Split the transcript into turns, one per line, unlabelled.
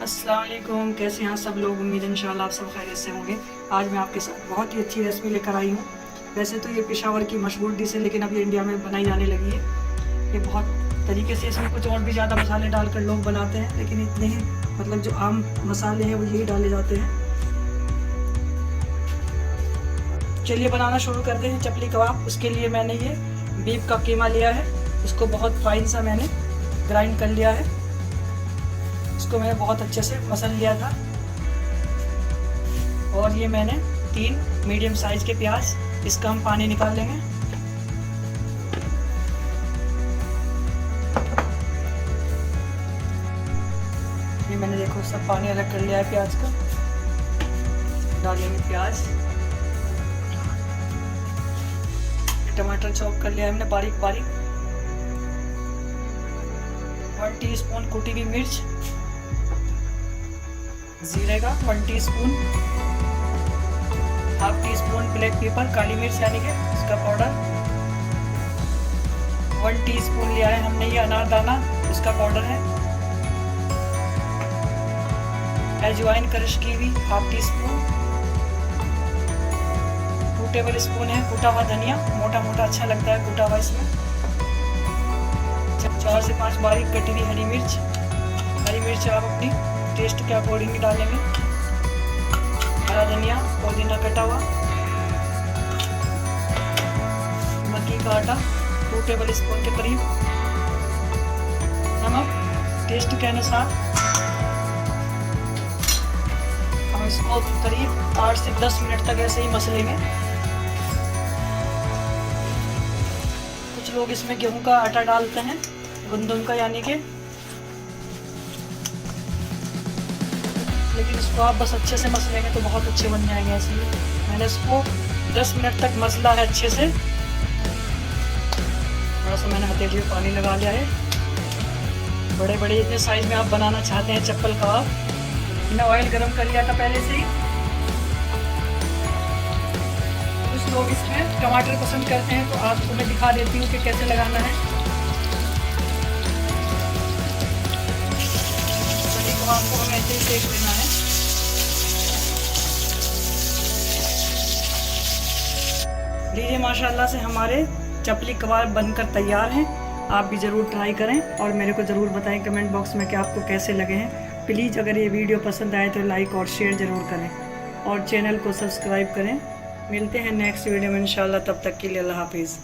अस्सलाम वालेकुम, कैसे हैं सब लोग। उम्मीद है इंशाल्लाह आप सब खैरियत से होंगे। आज मैं आपके साथ बहुत ही अच्छी रेसिपी लेकर आई हूँ। वैसे तो ये पेशावर की मशहूर डिश है, लेकिन अभी इंडिया में बनाई जाने लगी है। ये बहुत तरीके से, इसमें कुछ और भी ज़्यादा मसाले डालकर लोग बनाते हैं, लेकिन इतने ही मतलब जो आम मसाले हैं वो यही डाले जाते हैं। चलिए बनाना शुरू करते हैं चपली कबाब। उसके लिए मैंने ये बीफ का कीमा लिया है। इसको बहुत फाइन सा मैंने ग्राइंड कर लिया है। इसको मैंने बहुत अच्छे से मसल लिया था। और ये मैंने 3 मीडियम साइज के प्याज, इसका हम पानी निकाल लेंगे। ये मैंने देखो सब पानी अलग कर लिया है प्याज का। डालेंगे प्याज। टमाटर चॉप कर लिया है हमने बारीक बारीक। 1 टीस्पून कुटी हुई मिर्च, जीरे का 1 teaspoon, half teaspoon black pepper काली मिर्च यानी कि इसका पाउडर, 1 टीस्पून लिया है हमने ये अनारदाना, इसका पाउडर है। अजवाइन क्रश की हुई हाफ टीस्पून, 2 टेबल स्पून है कूटा हुआ धनिया, मोटा मोटा अच्छा लगता है कूटा हुआ इसमें। 4 से 5 बारीक कटी हुई हरी मिर्च। हरी मिर्च आप अपनी टेस्ट के अकॉर्डिंग डालेंगे। हरा धनिया, पुदीना कटा हुआ, मक्की का आटा 2 टेबल स्पून के करीब, नमक टेस्ट के अनुसार। हम इसको करीब 8 से 10 मिनट तक ऐसे ही मसलेंगे। कुछ लोग इसमें गेहूं का आटा डालते हैं, गंदम का यानी कि, लेकिन इसको आप बस अच्छे से मसलेंगे तो बहुत अच्छे बन जाएंगे। इसलिए मैंने इसको 10 मिनट तक मसला है अच्छे से। थोड़ा सा मैंने हथेली में पानी लगा लिया है। बड़े बड़े इतने साइज में आप बनाना चाहते हैं चप्पल कबाब। मैंने ऑयल गरम कर लिया था पहले से ही। कुछ लोग इसमें टमाटर पसंद करते हैं, तो आपको मैं दिखा देती हूँ कि कैसे लगाना है। कबाब को हमें ऐसे ही सेक लेना है। लीजिए माशाल्लाह से हमारे चपली कबाब बनकर तैयार हैं। आप भी ज़रूर ट्राई करें और मेरे को ज़रूर बताएं कमेंट बॉक्स में कि आपको कैसे लगे हैं। प्लीज़ अगर ये वीडियो पसंद आए तो लाइक और शेयर ज़रूर करें और चैनल को सब्सक्राइब करें। मिलते हैं नेक्स्ट वीडियो में इंशाल्लाह। तब तक के लिए अल्लाह हाफिज़।